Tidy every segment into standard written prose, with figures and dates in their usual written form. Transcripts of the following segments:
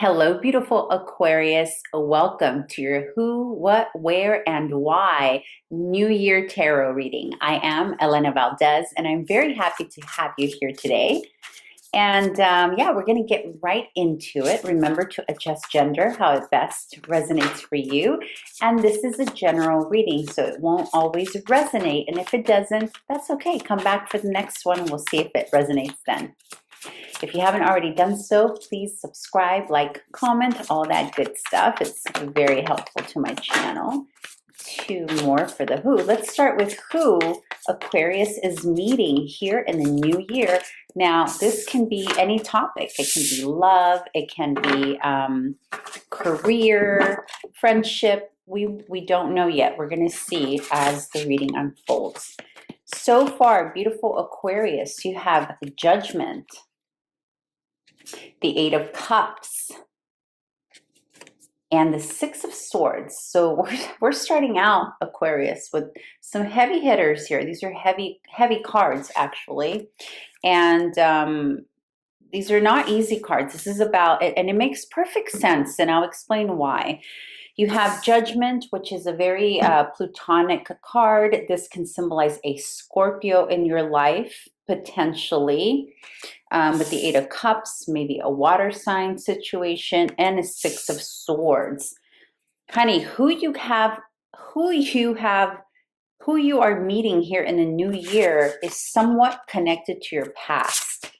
Hello, beautiful Aquarius. Welcome to your who, what, where, and why New Year Tarot reading. I am Elena Valdez, and I'm very happy to have you here today. And yeah, we're going to get right into it. Remember to adjust gender how it best resonates for you. And this is a general reading, so it won't always resonate. And if it doesn't, that's okay. Come back for the next one, and we'll see if it resonates then. If you haven't already done so, please subscribe, like, comment, all that good stuff. It's very helpful to my channel. Two more for the who. Let's start with who Aquarius is meeting here in the new year. Now, this can be any topic. It can be love. It can be career, friendship. We don't know yet. We're going to see as the reading unfolds. So far, beautiful Aquarius, you have Judgment, the Eight of Cups, and the Six of Swords. So we're starting out, Aquarius, with some heavy hitters here. These are heavy cards, actually. And these are not easy cards. This is about it, and it makes perfect sense, and I'll explain why. You have Judgment, which is a very plutonic card. This can symbolize a Scorpio in your life, potentially. With the Eight of Cups, maybe a water sign situation, and a Six of Swords. Honey, who you are meeting here in the new year is somewhat connected to your past.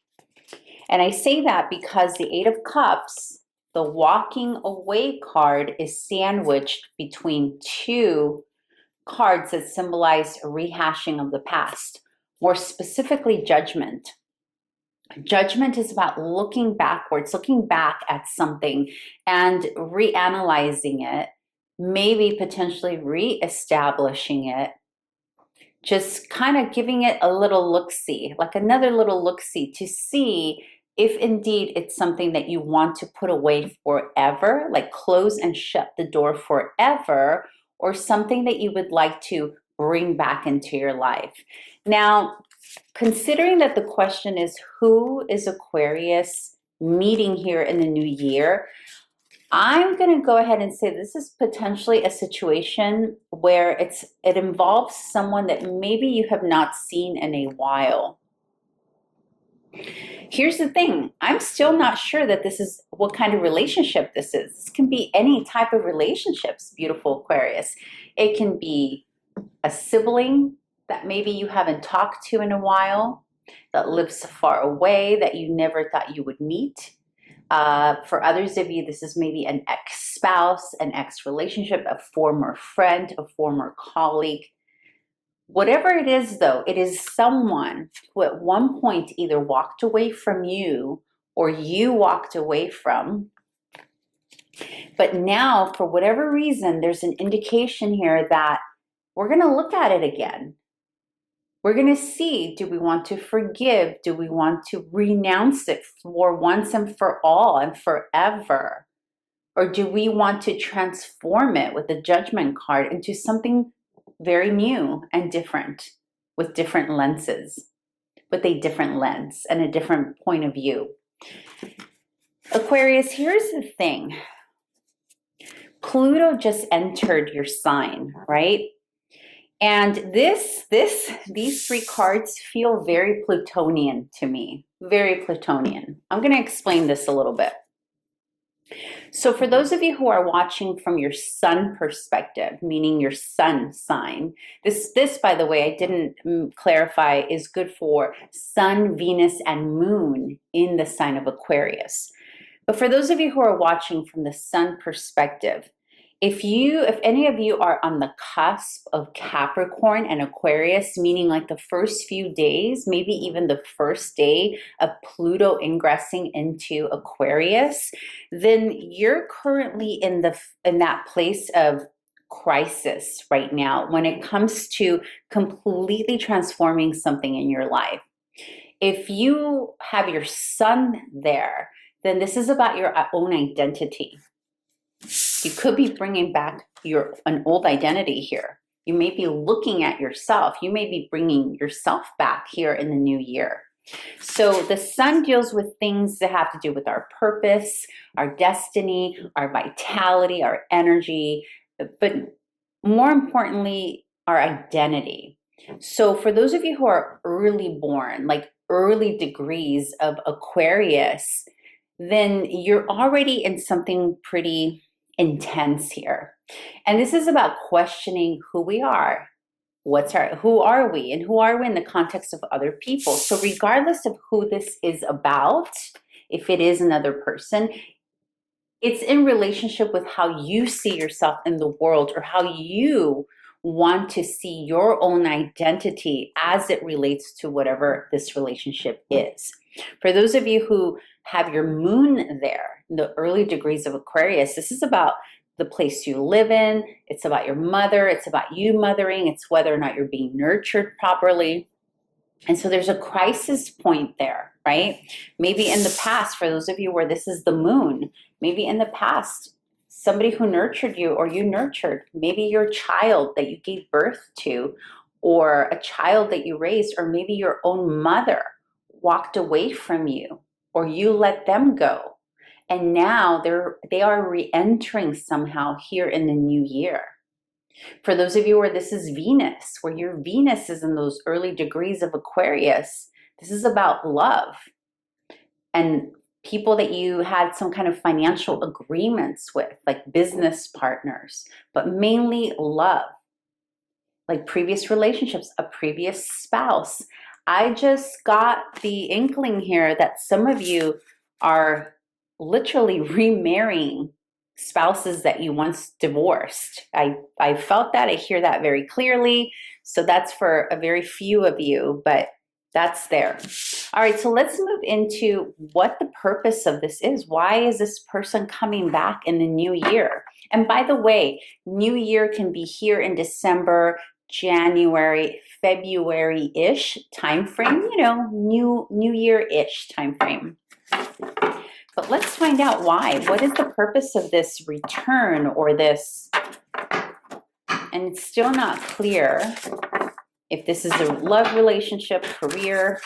And I say that because the Eight of Cups, the walking away card, is sandwiched between two cards that symbolize a rehashing of the past, more specifically Judgment. Judgment is about looking backwards, looking back at something and reanalyzing it, maybe potentially reestablishing it, just kind of giving it a little look-see, like another little look-see to see if indeed it's something that you want to put away forever, like close and shut the door forever, or something that you would like to bring back into your life. Now, considering that the question is who is Aquarius meeting here in the new year, I'm going to go ahead and say this is potentially a situation where it involves someone that maybe you have not seen in a while. Here's the thing. I'm still not sure that this is what kind of relationship this is. This can be any type of relationships, beautiful Aquarius. It can be a sibling that maybe you haven't talked to in a while, that lives far away, that you never thought you would meet. For others of you, this is maybe an ex-spouse, an ex-relationship, a former friend, a former colleague. Whatever it is, though, it is someone who at one point either walked away from you or you walked away from. But now, for whatever reason, there's an indication here that we're going to look at it again. We're going to see, do we want to forgive? Do we want to renounce it for once and for all and forever? Or do we want to transform it with the Judgment card into something very new and different, with different lenses, with a different lens and a different point of view? Aquarius, here's the thing. Pluto just entered your sign, right? And these three cards feel very Plutonian to me, very Plutonian. I'm going to explain this a little bit. So for those of you who are watching from your sun perspective, meaning your sun sign, this by the way, I didn't clarify, is good for Sun, Venus, and Moon in the sign of Aquarius. But for those of you who are watching from the sun perspective, if any of you are on the cusp of Capricorn and Aquarius, meaning like the first few days, maybe even the first day of Pluto ingressing into Aquarius, then you're currently in that place of crisis right now when it comes to completely transforming something in your life. If you have your sun there, then this is about your own identity. You could be bringing back an old identity here. You may be looking at yourself. You may be bringing yourself back here in the new year. So the sun deals with things that have to do with our purpose, our destiny, our vitality, our energy, but more importantly, our identity. So for those of you who are early born, like early degrees of Aquarius, then you're already in something pretty intense here. And this is about questioning who we are. Who are we, and who are we in the context of other people? So regardless of who this is about, if it is another person, it's in relationship with how you see yourself in the world, or how you want to see your own identity as it relates to whatever this relationship is. For those of you who have your moon there, the early degrees of Aquarius, this is about the place you live in. It's about your mother. It's about you mothering. It's whether or not you're being nurtured properly. And so there's a crisis point there, right? Maybe in the past, for those of you where this is the moon, maybe in the past, somebody who nurtured you or you nurtured, maybe your child that you gave birth to, or a child that you raised, or maybe your own mother walked away from you, or you let them go. And now they are re-entering somehow here in the new year. For those of you where this is Venus, where your Venus is in those early degrees of Aquarius, this is about love and people that you had some kind of financial agreements with, like business partners, but mainly love, like previous relationships, a previous spouse. I just got the inkling here that some of you are literally remarrying spouses that you once divorced. I felt that. I hear that very clearly. So that's for a very few of you, but that's there. All right, so let's move into what the purpose of this is. Why is this person coming back in the new year? And by the way, new year can be here in December, January, February-ish timeframe, new year-ish timeframe. But let's find out why. What is the purpose of this return or this? And it's still not clear if this is a love relationship, career.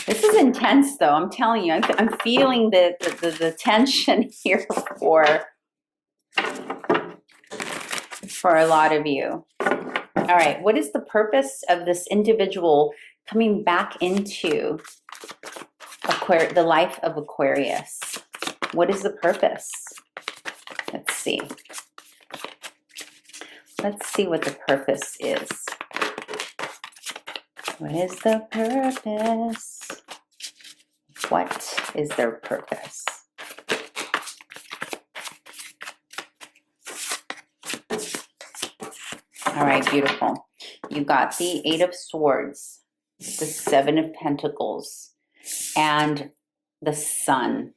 This is intense, though. I'm telling you, I'm feeling the tension here for a lot of you. All right, what is the purpose of this individual coming back into the life of Aquarius? What is the purpose? Let's see. Let's see what the purpose is. What is the purpose? What is their purpose? All right, beautiful. You got the Eight of Swords, the Seven of Pentacles, and the Sun.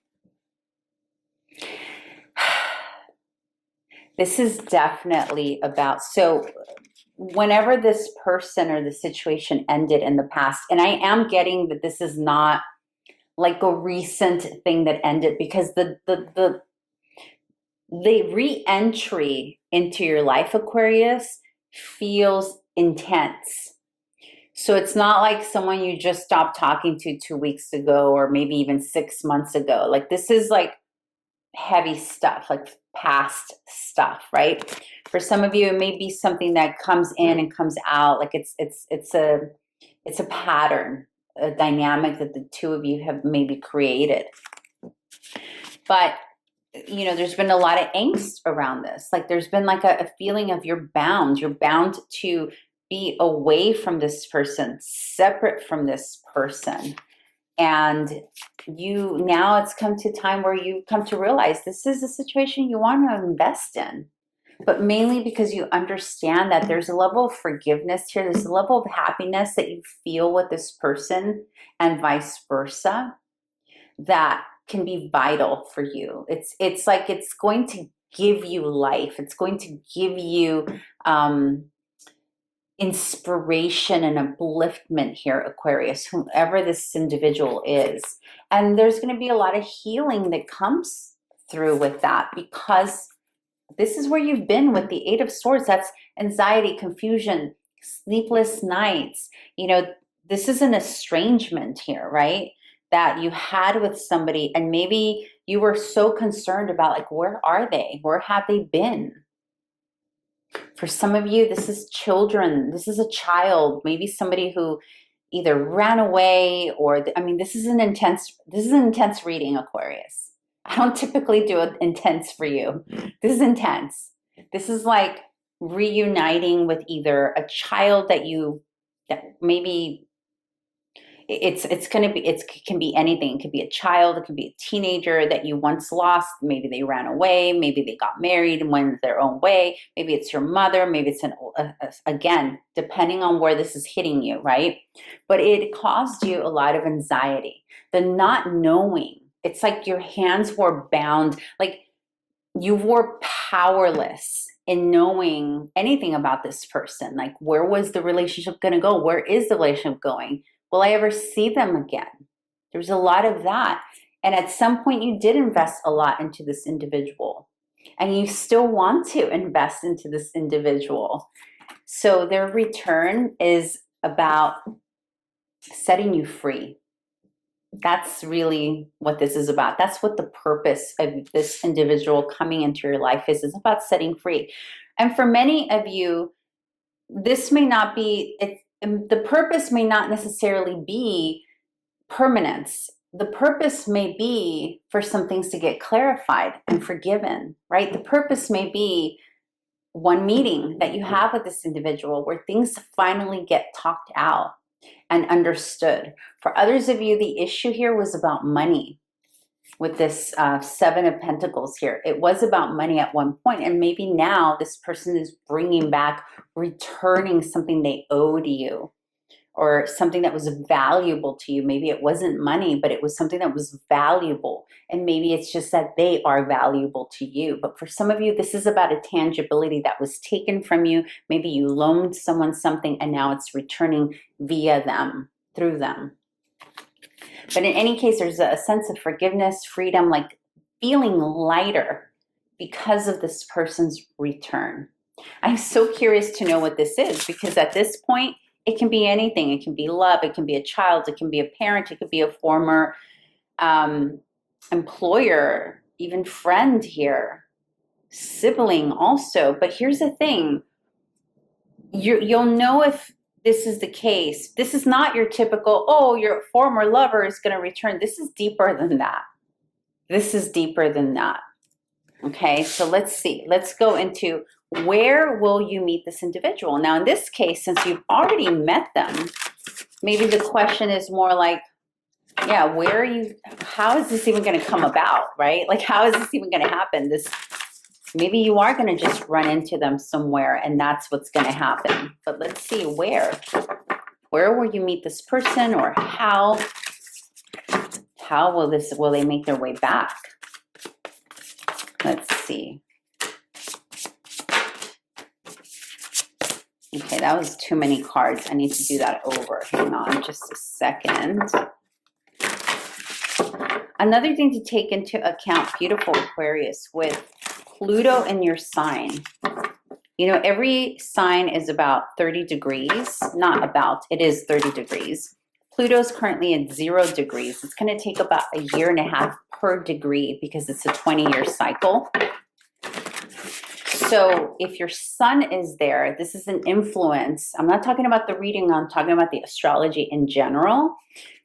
This is definitely about, so whenever this person or the situation ended in the past, and I am getting that this is not like a recent thing that ended, because the re-entry into your life, Aquarius, feels intense. So it's not like someone you just stopped talking to 2 weeks ago, or maybe even 6 months ago. Like, this is like heavy stuff, like past stuff, right? For some of you, it may be something that comes in and comes out. Like it's a pattern, a dynamic that the two of you have maybe created. But there's been a lot of angst around this. Like, there's been like a feeling of you're bound to be away from this person, separate from this person. And now it's come to time where you come to realize this is a situation you want to invest in, but mainly because you understand that there's a level of forgiveness here. There's a level of happiness that you feel with this person, and vice versa, that can be vital for you. It's like it's going to give you life. It's going to give you inspiration and upliftment here, Aquarius, whoever this individual is. And there's going to be a lot of healing that comes through with that, because this is where you've been with the Eight of Swords. That's anxiety, confusion, sleepless nights. You know, this is an estrangement here, right? That you had with somebody, and maybe you were so concerned about, like, where are they? Where have they been? For some of you, this is children. This is a child, maybe somebody who either ran away or, I mean, this is an intense reading, Aquarius. I don't typically do it intense for you. This is intense. This is like reuniting with either a child that maybe it can be anything. It could be a child, it could be a teenager that you once lost. Maybe they ran away, maybe they got married and went their own way. Maybe it's your mother, maybe it's again, depending on where this is hitting you, right? But it caused you a lot of anxiety. The not knowing, it's like your hands were bound, like you were powerless in knowing anything about this person. Like, where was the relationship going to go? Where is the relationship going? Will I ever see them again? There's a lot of that. And at some point you did invest a lot into this individual, and you still want to invest into this individual. So their return is about setting you free. That's really what this is about. That's what the purpose of this individual coming into your life is. It's about setting free. And for many of you, this may not be, the purpose may not necessarily be permanence. The purpose may be for some things to get clarified and forgiven, right? The purpose may be one meeting that you have with this individual where things finally get talked out and understood. For others of you, the issue here was about money. With this Seven of Pentacles here, it was about money at one point, and maybe now this person is bringing back, returning something they owed you, or something that was valuable to you. Maybe it wasn't money, but it was something that was valuable, and maybe it's just that they are valuable to you. But for some of you, this is about a tangibility that was taken from you. Maybe you loaned someone something, and now it's returning via them, through them. But in any case, there's a sense of forgiveness, freedom, like feeling lighter because of this person's return. I'm so curious to know what this is, because at this point, it can be anything. It can be love, it can be a child, it can be a parent, it could be a former employer, even friend here, sibling also. But here's the thing, you'll know if this is the case. This is not your typical, oh, your former lover is going to return. This is deeper than that. This is deeper than that. Okay, so let's see. Let's go into, where will you meet this individual? Now, in this case, since you've already met them, maybe the question is more like, yeah, where are you? How is this even going to come about, right? Like, how is this even going to happen? Maybe you are going to just run into them somewhere, and that's what's going to happen. But let's see, where will you meet this person, or how will they make their way back? Let's see. Okay, that was too many cards. I need to do that over. Hang on just a second. Another thing to take into account, beautiful Aquarius, with Pluto in your sign. You know, every sign is about 30 degrees. Not about, it is 30 degrees. Pluto's currently at 0 degrees. It's going to take about a year and a half per degree because it's a 20-year cycle. So if your sun is there, this is an influence. I'm not talking about the reading, I'm talking about the astrology in general.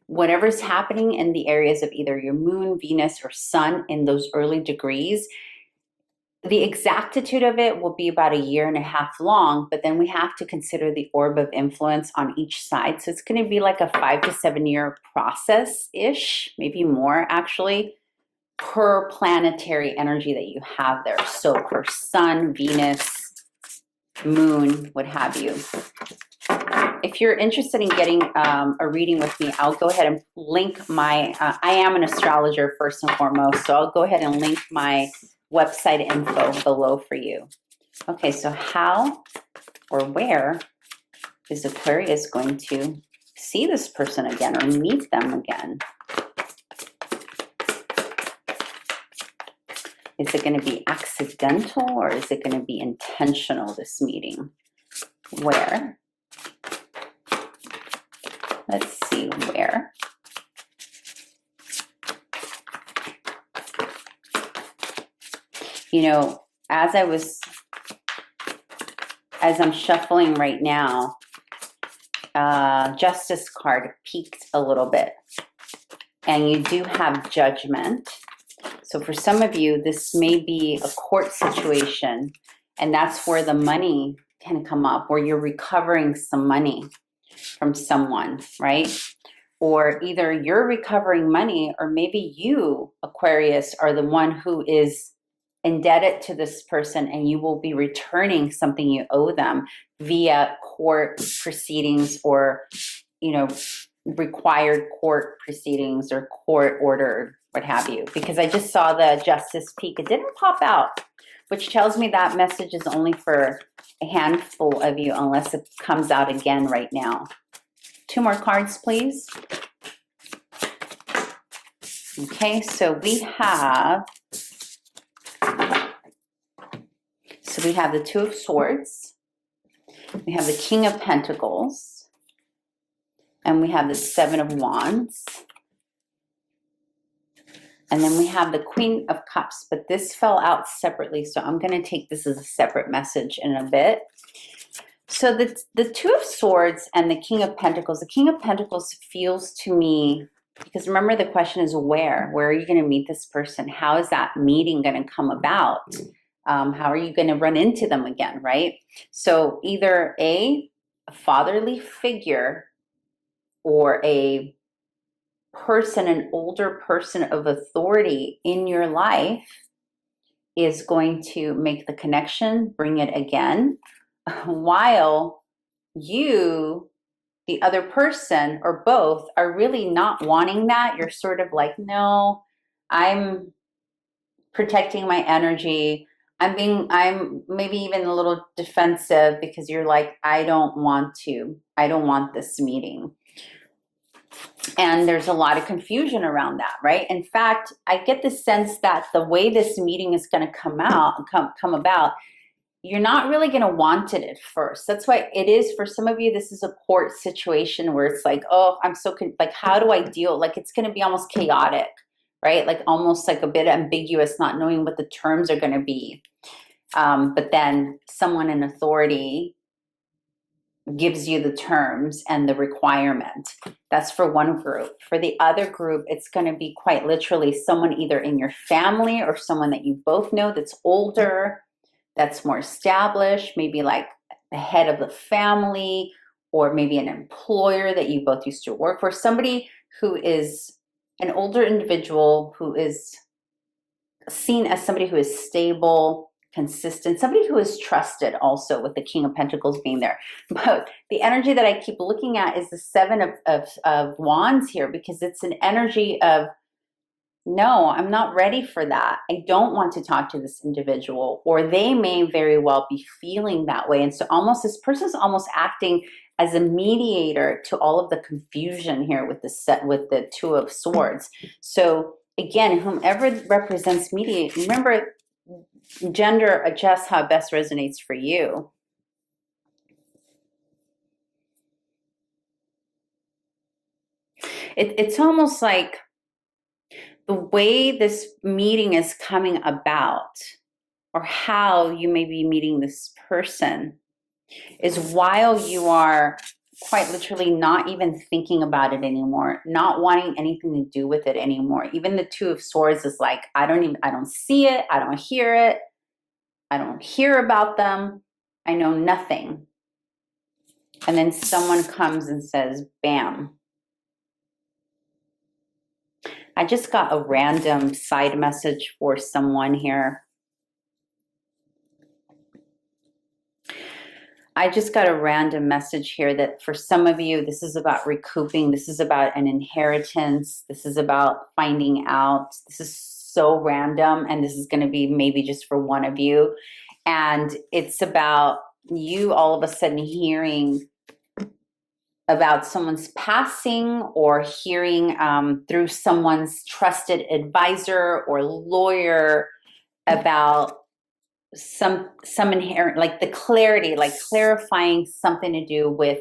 Whatever's happening in the areas of either your moon, Venus, or sun in those early degrees, the exactitude of it will be about a year and a half long, but then we have to consider the orb of influence on each side. So it's going to be like a 5 to 7 year process-ish, maybe more actually, per planetary energy that you have there. So per sun, Venus, moon, what have you. If you're interested in getting a reading with me, I'll go ahead and link my, I am an astrologer first and foremost, so I'll go ahead and link my website info below for you. Okay, so how or where is Aquarius going to see this person again or meet them again? Is it going to be accidental or is it going to be intentional, this meeting? Where Let's see where. You know, as I'm shuffling right now, Justice card peaked a little bit. And you do have Judgment. So for some of you, this may be a court situation, and that's where the money can come up, where you're recovering some money from someone, right? Or either you're recovering money, or maybe you, Aquarius, are the one who is indebted to this person, and you will be returning something you owe them via court proceedings, or, you know, required court proceedings or court order, what have you. Because I just saw the Justice peak. It didn't pop out, which tells me that message is only for a handful of you, unless it comes out again right now. 2 more cards, please. Okay, so we have the 2 of Swords, we have the King of Pentacles, and we have the 7 of Wands. And then we have the Queen of Cups, but this fell out separately, so I'm going to take this as a separate message in a bit. So the 2 of Swords and the King of Pentacles, the King of Pentacles feels to me, because remember the question is where are you going to meet this person? How is that meeting going to come about? How are you going to run into them again, right? So either a fatherly figure or a person, an older person of authority in your life is going to make the connection, bring it again, while you, the other person, or both, are really not wanting that. You're sort of like, no, I'm protecting my energy. I'm maybe even a little defensive, because you're like, I don't want this meeting. And there's a lot of confusion around that, right? In fact, I get the sense that the way this meeting is going to come about, you're not really going to want it at first. That's why it is, for some of you, this is a court situation where it's like, oh, I'm so, like, how do I deal? Like, it's going to be almost chaotic, right? Like almost like a bit ambiguous, not knowing what the terms are going to be. But then someone in authority gives you the terms and the requirement. That's for one group. For the other group, it's going to be quite literally someone either in your family or someone that you both know that's older, that's more established, maybe like the head of the family, or maybe an employer that you both used to work for, somebody who is an older individual who is seen as somebody who is stable, consistent, somebody who is trusted, also with the King of Pentacles being there. But the energy that I keep looking at is the 7 of Wands here, because it's an energy of, no, I'm not ready for that. I don't want to talk to this individual, or they may very well be feeling that way. And so almost this person's almost acting as a mediator to all of the confusion here with the 2 of Swords. So again, whomever represents mediate, remember, gender adjusts how it best resonates for you. It's almost like the way this meeting is coming about, or how you may be meeting this person, is while you are quite literally not even thinking about it anymore, not wanting anything to do with it anymore. Even the 2 of Swords is like, I don't see it, I don't hear it, I don't hear about them, I know nothing. And then someone comes and says, bam. I just got a random side message for someone here. I just got a random message here that for some of you, this is about recouping. This is about an inheritance. This is about finding out. This is so random, and this is going to be maybe just for one of you. And it's about you all of a sudden hearing about someone's passing, or hearing through someone's trusted advisor or lawyer about some inherent, like the clarity, like clarifying something to do with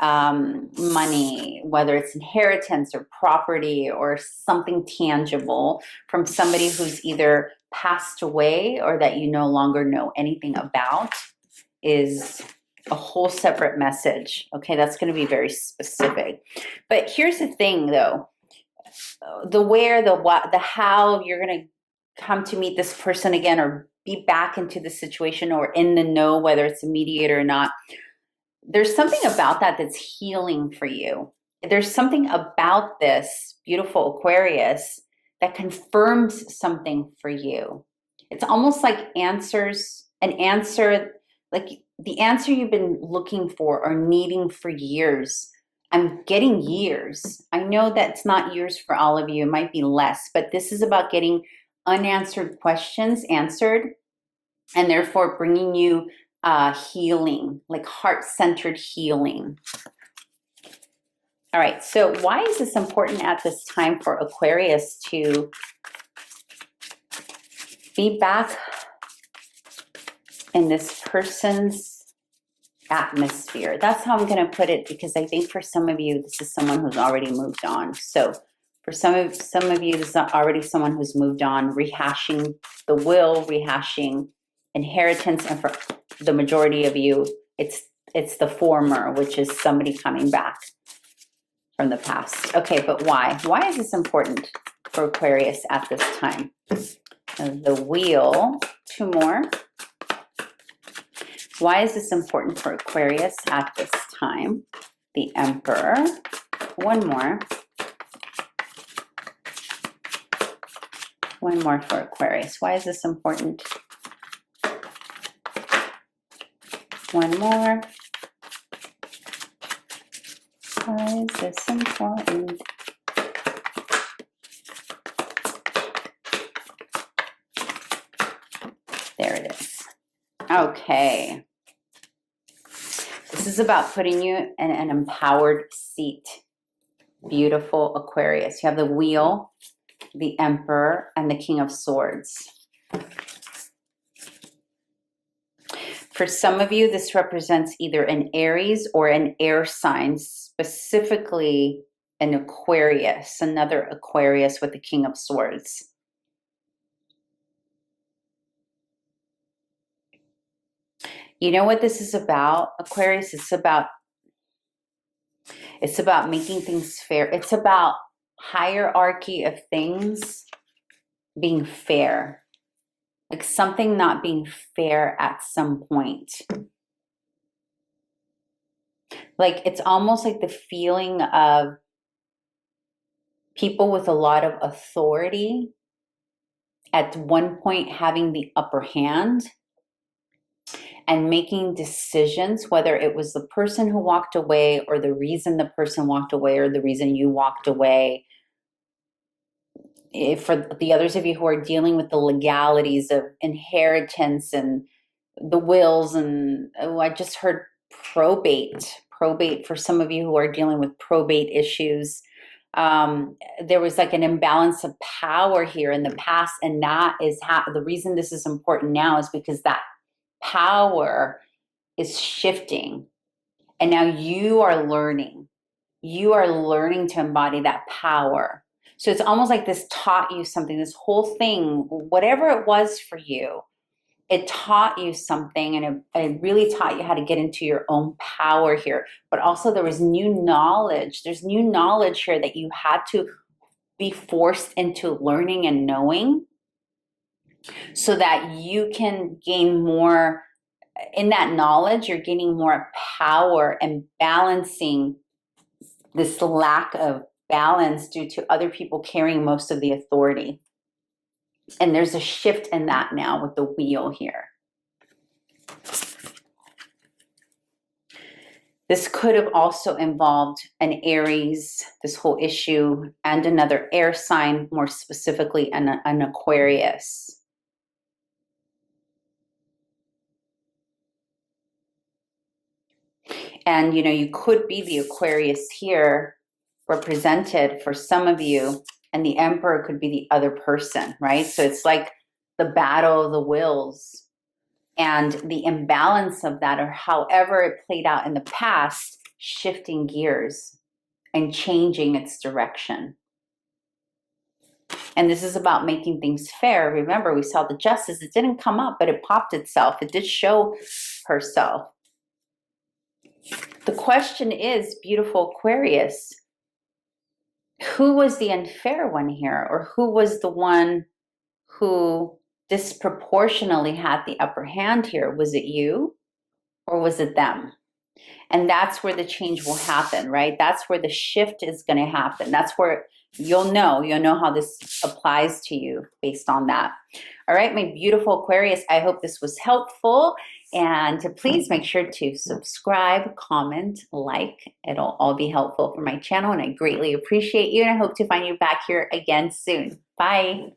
money, whether it's inheritance or property or something tangible from somebody who's either passed away or that you no longer know anything about, is a whole separate message. Okay, that's going to be very specific. But here's the thing, though. The where, the what, the how you're going to come to meet this person again or be back into the situation or in the know, whether it's a mediator or not. There's something about that that's healing for you. There's something about this beautiful Aquarius that confirms something for you. It's almost like an answer, like the answer you've been looking for or needing for years. I'm getting years. I know that's not years for all of you. It might be less, but this is about getting unanswered questions answered, and therefore bringing you healing, like heart-centered healing. All right, so why is this important at this time for Aquarius to be back in this person's atmosphere? That's how I'm going to put it, because I think for some of you, this is someone who's already moved on. So for some of you, this is already someone who's moved on, rehashing the will, rehashing inheritance, and for the majority of you, it's the former, which is somebody coming back from the past. Okay, but why? Why is this important for Aquarius at this time? The Wheel, 2 more. Why is this important for Aquarius at this time? The Emperor, 1 more. 1 more for Aquarius. Why is this important? 1 more. Why is this important? There it is. Okay. This is about putting you in an empowered seat. Beautiful Aquarius. You have the Wheel, the Emperor, and the King of Swords. For some of you, this represents either an Aries or an air sign, specifically an Aquarius, another Aquarius with the King of Swords. You know what this is about, Aquarius? It's about making things fair. It's about hierarchy of things being fair. Like something not being fair at some point. Like it's almost like the feeling of people with a lot of authority at one point having the upper hand and making decisions, whether it was the person who walked away or the reason the person walked away or the reason you walked away. For the others of you who are dealing with the legalities of inheritance and the wills, and I just heard probate for some of you who are dealing with probate issues. There was like an imbalance of power here in the past, and that is the reason this is important now is because that power is shifting, and now you are learning to embody that power. So it's almost like this taught you something, this whole thing, whatever it was for you, it taught you something, and it really taught you how to get into your own power here. But also there was new knowledge. There's new knowledge here that you had to be forced into learning and knowing so that you can gain more. In that knowledge, you're gaining more power and balancing this lack of balance due to other people carrying most of the authority. And there's a shift in that now with the Wheel here. This could have also involved an Aries, this whole issue, and another air sign, more specifically an Aquarius. And, you know, you could be the Aquarius here represented for some of you, and the Emperor could be the other person, right? So it's like the battle of the wills and the imbalance of that, or however it played out in the past, shifting gears and changing its direction. And this is about making things fair. Remember, we saw the Justice. It didn't come up, but it popped itself. It did show herself. The question is, beautiful Aquarius, who was the unfair one here? Or who was the one who disproportionately had the upper hand here? Was it you or was it them? And that's where the change will happen, right? That's where the shift is going to happen. That's where you'll know how this applies to you based on that. All right, my beautiful Aquarius, I hope this was helpful. And to please make sure to subscribe, comment, like. It'll all be helpful for my channel, and I greatly appreciate you. And I hope to find you back here again soon. Bye.